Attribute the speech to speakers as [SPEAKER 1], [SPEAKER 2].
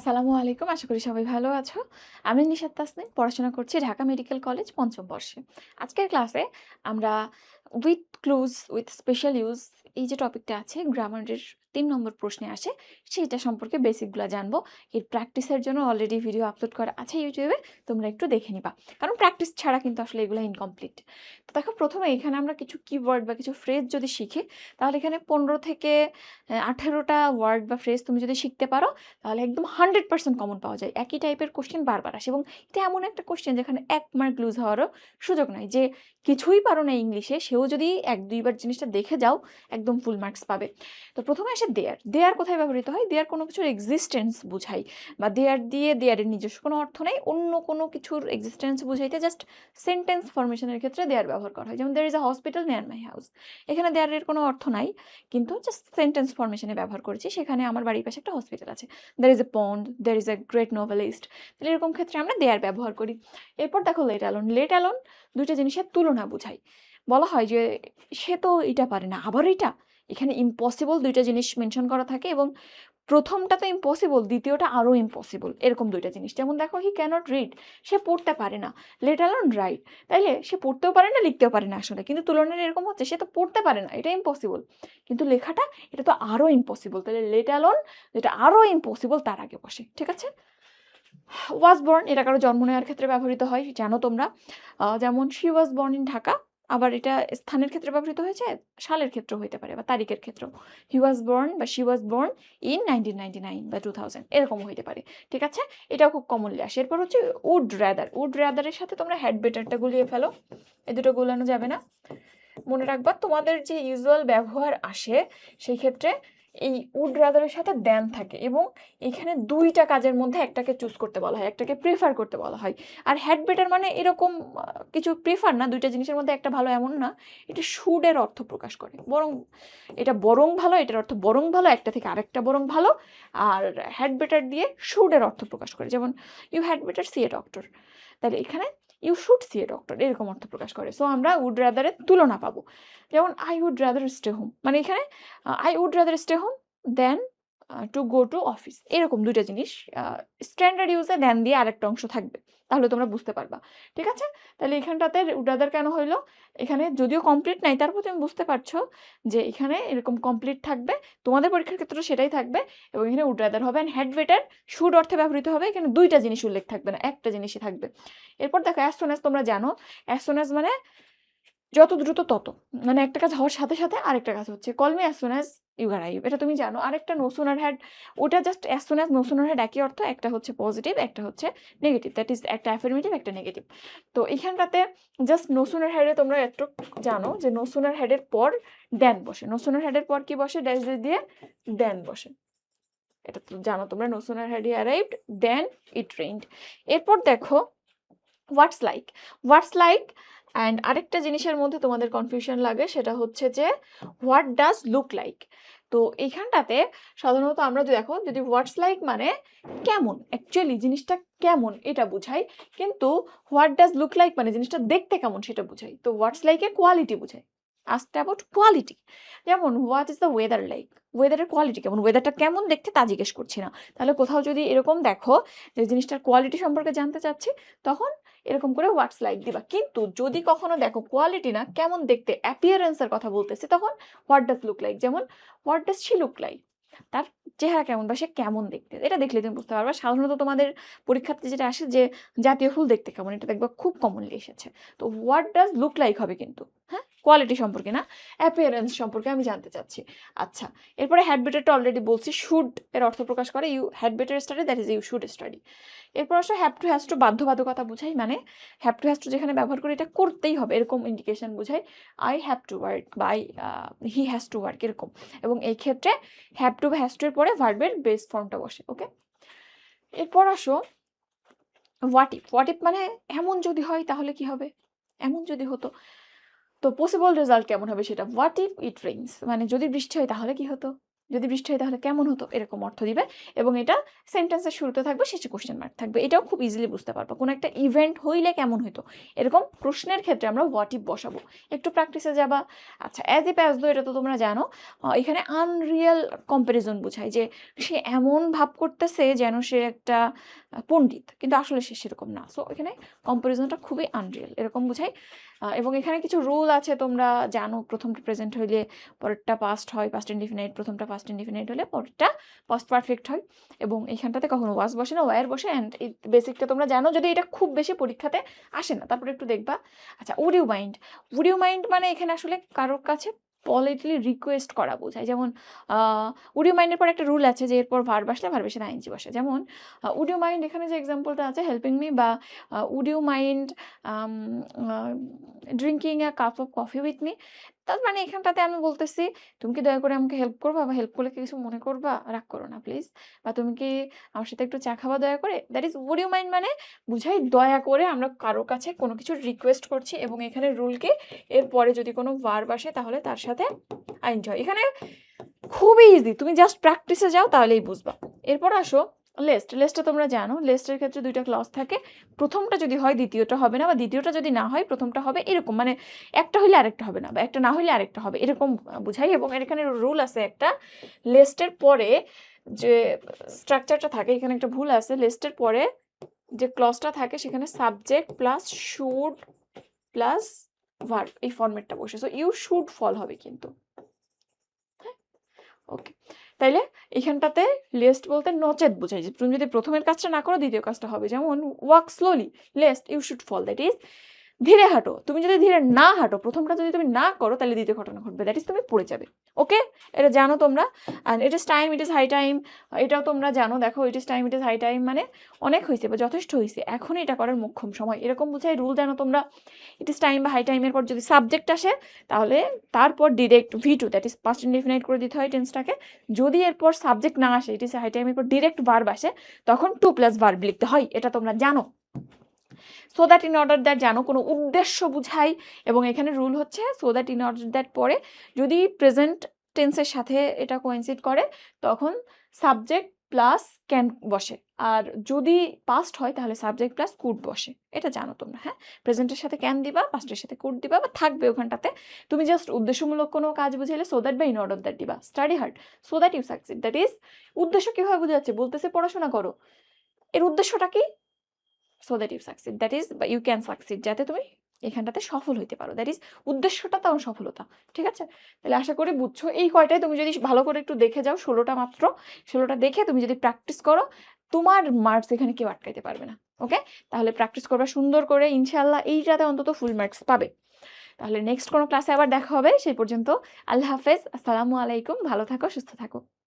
[SPEAKER 1] আসসালামু আলাইকুম। আশা করি সবাই ভালো আছো। আমি নিশাত তাসনিম, পড়াশোনা করছি ঢাকা মেডিকেল কলেজ পঞ্চম বর্ষে। আজকের ক্লাসে আমরা with clues with special use এই যে টপিকটা আছে গ্রামারের ৩ নম্বর প্রশ্নে আসে সেটা সম্পর্কে বেসিকগুলো জানবো। এর প্র্যাকটিসের জন্য অলরেডি ভিডিও আপলোড করা আছে ইউটিউবে, তোমরা একটু দেখে নিবা। কারণ প্র্যাকটিস ছাড়া কিন্তু আসলে এগুলো ইনকমপ্লিট। তো দেখো, প্রথমে এখানে আমরা কিছু কিওয়ার্ড বা কিছু ফ্রেজ যদি শিখি, তাহলে এখানে ১৫ থেকে ১৮টা ওয়ার্ড বা ফ্রেজ তুমি যদি শিখতে পারো, তাহলে একদম 100% কমন পাওয়া যায়। একই টাইপের কোশ্চেন বারবার আসে এবং এটা এমন একটা কোশ্চেন যেখানে ১ মার্ক লুজ হওয়ারও সুযোগ নাই। যে কিছুই পারো না ইংলিশে, সেও যদি ১-২ বার জিনিসটা দেখে যাও, একদম ফুল মার্কস পাবে। তো প্রথমে আসে দেয়ার। দেয়ার কোথায় ব্যবহৃত হয়? দেয়ার কোনো কিছুর এক্সিস্টেন্স বুঝাই, বা দেয়ার দিয়ে দেয়ারের নিজস্ব কোনো অর্থ নেই, অন্য কোনো কিছুর এক্সিস্টেন্স বুঝাইতে জাস্ট সেন্টেন্স ফরমেশনের ক্ষেত্রে দেয়ার ব্যবহার করা হয়। যেমন there is a hospital near my house. এখানে দেয়ারের কোনো অর্থ নাই, কিন্তু জাস্ট সেন্টেন্স ফরমেশনে ব্যবহার করেছি। সেখানে আমার বাড়ির পাশে একটা হসপিটাল আছে। There is a pond, there is a great novelist. তাহলে এরকম ক্ষেত্রে আমরা দেয়ার ব্যবহার করি। এরপর দেখো লেট অ্যালোন। লেট অ্যালোন দুইটা জিনিসের তুলনা বুঝাই। বলা হয় যে সে তো এটা পারে না, আবার এটা। এখানে ইম্পসিবল দুইটা জিনিস মেনশন করা থাকে এবং প্রথমটা তো ইম্পসিবল, দ্বিতীয়টা আরও ইম্পসিবল, এরকম দুইটা জিনিস। যেমন দেখো, হি ক্যানট রিড, সে পড়তে পারে না। লেট অ্যালোন রাইট, তাইলে সে পড়তেও পারে না, লিখতেও পারে না আসলে। কিন্তু তুলনাটা এরকম হচ্ছে, সে তো পড়তে পারে না, এটা ইম্পসিবল, কিন্তু লেখাটা এটা তো আরও ইম্পসিবল। তাহলে লেট অ্যালোন যেটা আরও ইম্পসিবল তার আগে বসে। ঠিক আছে? ওয়াজ বর্ন, এটা কারো জন্ম নেওয়ার ক্ষেত্রে ব্যবহৃত হয়, জানো তোমরা। যেমন she was born in Dhaka. আবার এটা স্থানের ক্ষেত্রে ব্যবহৃত হয়েছে, সালের ক্ষেত্রেও হইতে পারে, বা তারিখের ক্ষেত্রেও। হি ওয়াজ বর্ন বা শি ওয়াজ বর্ন ইন 1999 বা 2000, এরকমও হইতে পারে। ঠিক আছে? এটাও খুব কমনলি আসে। এরপর হচ্ছে উড র্যাদার। উড র্যাদারের সাথে তোমরা হ্যাড বেটারটা গুলিয়ে ফেলো, এই দুটো গুলানো যাবে না। মনে রাখবা, তোমাদের যে ইউজুয়াল ব্যবহার আসে সেই ক্ষেত্রে এই উড রাদারের সাথে দ্যান থাকে এবং এখানে দুইটা কাজের মধ্যে একটাকে চুজ করতে বলা হয়, একটাকে প্রেফার করতে বলা হয়। আর হ্যাড বেটার মানে এরকম কিছু প্রেফার না, দুইটা জিনিসের মধ্যে একটা ভালো এমন না। এটা শুডের অর্থ প্রকাশ করে, বরং এটা বরং ভালো, এটার অর্থ বরং ভালো, একটা থেকে আরেকটা বরং ভালো। আর হ্যাড বেটার দিয়ে শুডের অর্থ প্রকাশ করে, যেমন you had better see a doctor. তাহলে এখানে you should see a doctor, এরকম অর্থ প্রকাশ করে। সো আমরা উড রাদারের তুলনা পাবো। যেমন I would rather stay home, মানে এখানে I would rather stay home than to go to office, এরকম দুইটা জিনিস। স্ট্যান্ডার্ড ইউজে দেন দিয়ে আরেকটা অংশ থাকবে, তাহলে তোমরা বুঝতে পারবা। ঠিক আছে? তাহলে এখানটাতে উড রাদার কেন হইলো? এখানে যদিও কমপ্লিট নাই, তারপর তুমি বুঝতে পারছো যে এখানে এরকম কমপ্লিট থাকবে, তোমাদের পরীক্ষার ক্ষেত্রে সেটাই থাকবে। এবং এখানে উড রাদার হবে, অ্যান্ড হ্যাড বেটার শুড অর্থে ব্যবহৃত হবে। এখানে দুইটা জিনিস উল্লেখ থাকবে না, একটা জিনিসই থাকবে। এরপর দেখো, অ্যাজ সুন অ্যাজ, তোমরা জানো অ্যাজ সুন অ্যাজ মানে যত দ্রুত তত, মানে একটা কাজ হওয়ার সাথে সাথে আরেকটা কাজ হচ্ছে। Call me as soon as you arrive, এটা তুমি জানো। আরেকটা নো সুনার হ্যাড, ওটা just as soon as no sooner had একই অর্থ, একটা হচ্ছে পজিটিভ, একটা হচ্ছে নেগেটিভ। দ্যাট ইজ একটা অ্যাফার্মেটিভ, একটা নেগেটিভ। তো এখানটাতে জাস্ট নো সুনার হ্যাডে তোমরা একটু জানো যে নো সুনার হ্যাডের পর দেন বসে। নো সুনার হ্যাডের পর কি বসে? ড্যাশ দিয়ে দেন বসে। এটা তো জানো তোমরা, no sooner had he arrived than it rained. এরপর দেখো what's like. What's like and আরেকটা জিনিসের মধ্যে তোমাদের কনফিউশন লাগে, সেটা হচ্ছে যে হোয়াট ডাজ লুক লাইক। তো এইখানটাতে সাধারণত আমরা যদি দেখো, যদি হোয়াটস লাইক মানে কেমন, অ্যাকচুয়ালি জিনিসটা কেমন এটা বুঝাই, কিন্তু হোয়াট ডাজ লুক লাইক মানে জিনিসটা দেখতে কেমন সেটা বুঝাই। তো হোয়াটস লাইকে কোয়ালিটি বুঝাই, আস্কড অ্যাবাউট কোয়ালিটি। যেমন what is the weather like, ওয়েদারের কোয়ালিটি কেমন, ওয়েদারটা কেমন দেখতে তা জিজ্ঞেস করছি না। তাহলে কোথাও যদি এরকম দেখো যে জিনিসটার কোয়ালিটি সম্পর্কে জানতে চাচ্ছি, তখন এরকম করে হোয়াটস লাইক দিবা। কিন্তু যদি কখনো দেখো কোয়ালিটি না, কেমন দেখতে, অ্যাপিয়ারেন্সের কথা বলতেছে, তখন হোয়াট ডাজ লুক লাইক। যেমন what does she look like, তার চেহারা কেমন বা সে কেমন দেখতে, এটা দেখলে তুমি বুঝতে পারবা। সাধারণত তোমাদের পরীক্ষাতে যেটা আসে যে জাতীয় ফুল দেখতে কেমন, এটা দেখবা খুব কমনলি এসেছে। তো হোয়াট ডাজ লুক লাইক হবে কিন্তু, হ্যাঁ, কোয়ালিটি সম্পর্কে না, অ্যাপিয়ারেন্স সম্পর্কে আমি জানতে চাচ্ছি। আচ্ছা, এরপরে হ্যাড বেটারটা অলরেডি বলছি, শুড এর অর্থ প্রকাশ করে। You had better study, that is you should study. এরপর আসলে হ্যাভ টু হ্যাজ টু, বাধ্যবাধকতা বুঝাই, মানে হ্যাভ টু হ্যাজ টু যেখানে ব্যবহার করি এটা করতেই হবে এরকম ইন্ডিকেশন বুঝাই। আই হ্যাভ টু ওয়ার্ক বা হি হ্যাজ টু ওয়ার্ক, এরকম। এবং এই ক্ষেত্রে হ্যাভ টু বা হ্যাজ টু এর পরে ভার্বের বেস ফর্মটা বসে। ওকে, এরপর আসো হোয়াট ইফ। হোয়াট ইফ মানে এমন যদি হয় তাহলে কি হবে, এমন যদি হতো। তো পসিবল রেজাল্ট কেমন হবে সেটা। হোয়াট ইফ ইট রেইনস মানে যদি বৃষ্টি হয় তাহলে কি হতো, যদি বৃষ্টি হয় তাহলে কেমন হতো, এরকম অর্থ দিবে। এবং এটা সেন্টেন্সের শুরুতে থাকবে, শেষে কোশ্চেন মার্ক থাকবে। এটাও খুব ইজিলি বুঝতে পারবো কোনো একটা ইভেন্ট হইলে কেমন হতো, এরকম প্রশ্নের ক্ষেত্রে আমরা হোয়াট ইফ বসাবো। একটু প্র্যাকটিসে যাবা। আচ্ছা, অ্যাজ ইফ অ্যাজ দো এটা তো তোমরা জানো। এখানে আনরিয়েল কম্প্যারিজন বোঝায় যে সে এমন ভাব করতেছে যেন সে একটা পণ্ডিত, কিন্তু আসলে সে সেরকম না। সো এখানে কম্প্যারিজনটা খুবই আনরিয়েল, এরকম বোঝায়। এবং এখানে কিছু রুল আছে তোমরা জানো, প্রথমটা প্রেজেন্ট হইলে পরেরটা পাস্ট হয়, পাস্ট ইনডিফিনাইট, প্রথমটা পাস্ট ইনডিফিনাইট হলে পরেরটা পাস্ট পারফেক্ট হয়। এবং এইখানটাতে কখনো ওয়াজ বসে না, ওয়ার বসে। অ্যান্ড এই বেসিকটা তোমরা জানো, যদি এটা খুব বেশি পরীক্ষাতে আসে না, তারপরে একটু দেখবা। আচ্ছা, would you mind. Would you mind মানে এখানে আসলে কারোর কাছে পলিটলি রিকোয়েস্ট করা বোঝায়। যেমন উড ইউ মাইন্ডের পর একটা রুল আছে যে এরপর ভার্ব আসলে ভার্বের সাথে আইএনজি বসে। যেমন উড ইউ মাইন্ড, এখানে যে এক্সাম্পলটা আছে হেল্পিং মি, বা would you mind drinking a cup of coffee with me. তার মানে এখানটাতে আমি বলতেছি তুমি কি দয়া করে আমাকে হেল্প করবা, বা হেল্প করলে কি কিছু মনে করবা, রাগ করো না প্লিজ, বা তুমি কি আমার সাথে একটু চা খাবা দয়া করে। That is would you mind, মানে বুঝাই দয়া করে আমরা কারোর কাছে কোনো কিছু রিকোয়েস্ট করছি। এবং এখানে রুল কি, এরপরে যদি কোনো ভার্ব আসে তাহলে তার সাথে আইনজি হয়। এখানে খুবই ইজি, তুমি জাস্ট প্র্যাকটিসে যাও তাহলেই বুঝবা। এরপর আসো লেস্ট। লেস্টটা তোমরা জানো, লেস্টের ক্ষেত্রে দুইটা ক্লজ থাকে। প্রথমটা যদি হয় দ্বিতীয়টা হবে না, বা দ্বিতীয়টা যদি না হয় প্রথমটা হবে, এরকম। মানে একটা হইলে আরেকটা হবে না, বা একটা না হইলে আরেকটা হবে, এরকম বুঝাই। এবং এখানে রুল আছে একটা, লেস্টের পরে যে স্ট্রাকচারটা থাকে, এখানে একটা ভুল আছে। লেস্টের পরে যে ক্লজটা থাকে সেখানে subject plus should plus verb, এই ফরম্যাটটা বসে। সো ইউ শুড ফল হবে কিন্তু। ওকে, তাইলে এখানটাতে লেস্ট বলতে নচেত বোঝায় যে তুমি যদি প্রথমের কাজটা না করো দ্বিতীয় কাজটা হবে। যেমন walk slowly, lest you should fall, that is ধীরে হাঁটো। তুমি যদি ধীরে না হাঁটো, প্রথমটা যদি তুমি না করো, তাহলে দ্বিতীয় ঘটনা ঘটবে, দ্যাট ইজ তুমি পড়ে যাবে। ওকে, এটা জানো তোমরা। And it is time, it is high time, এটাও তোমরা জানো। দেখো, it is time, it is high time মানে অনেক হয়েছে বা যথেষ্ট হয়েছে, এখন এটা করার মোক্ষম সময়, এরকম বুঝাই রুল জানো তোমরা। ইট ইজ টাইম বা হাই টাইমের পর যদি সাবজেক্ট আসে তাহলে তারপর direct V2, that is past indefinite করে দিতে হয় টেন্সটাকে। যদি এরপর সাবজেক্ট না আসে, ইট ইজ হাই টাইমের পর ডিরেক্ট ভার্ব আসে, তখন 2+ ভার্ব লিখতে হয়, এটা তোমরা জানো। So that in order that জানো, কোনো উদ্দেশ্য বুঝাই। এবং এখানে রুল হচ্ছে so that in order that পরে যদি প্রেজেন্ট টেন্সের সাথে এটা কোইনসিড করে, তখন সাবজেক্ট প্লাস ক্যান বসে। আর যদি পাস্ট হয় তাহলে সাবজেক্ট প্লাস কুড বসে, এটা জানো তোমরা। হ্যাঁ, প্রেজেন্টের সাথে ক্যান দিবা, পাস্টের সাথে কুড দিবা, বা থাকবে ওখানটাতে। তুমি জাস্ট উদ্দেশ্যমূলক কোনো কাজ বুঝাইলে সো দ্যাট বা ইন অর্ডার দ্যাট দিবা। Study hard so that you succeed, that is উদ্দেশ্য কিভাবে বোঝাচ্ছে, বলতেছে পড়াশোনা করো, এর উদ্দেশ্যটা কি, so that you succeed, that is বা ইউ ক্যান সাকসিড, যাতে তুমি এখানটাতে সফল হইতে পারো, দ্যাট ইজ উদ্দেশ্যটা তেমন সফলতা। ঠিক আছে, তাহলে আশা করি বুঝছো। এই কয়টাই তুমি যদি ভালো করে একটু দেখে যাও, 16টা মাত্র, 16টা দেখে তুমি যদি প্র্যাকটিস করো, তোমার মার্কস এখানে কেউ আটকাইতে পারবে না। ওকে, তাহলে প্র্যাকটিস করবা সুন্দর করে, ইনশাল্লাহ এইটাতে অন্তত ফুল মার্কস পাবে। তাহলে নেক্সট কোনো ক্লাসে আবার দেখা হবে, সেই পর্যন্ত আল্লাহ হাফেজ, আসসালামু আলাইকুম, ভালো থাকো, সুস্থ থাকো।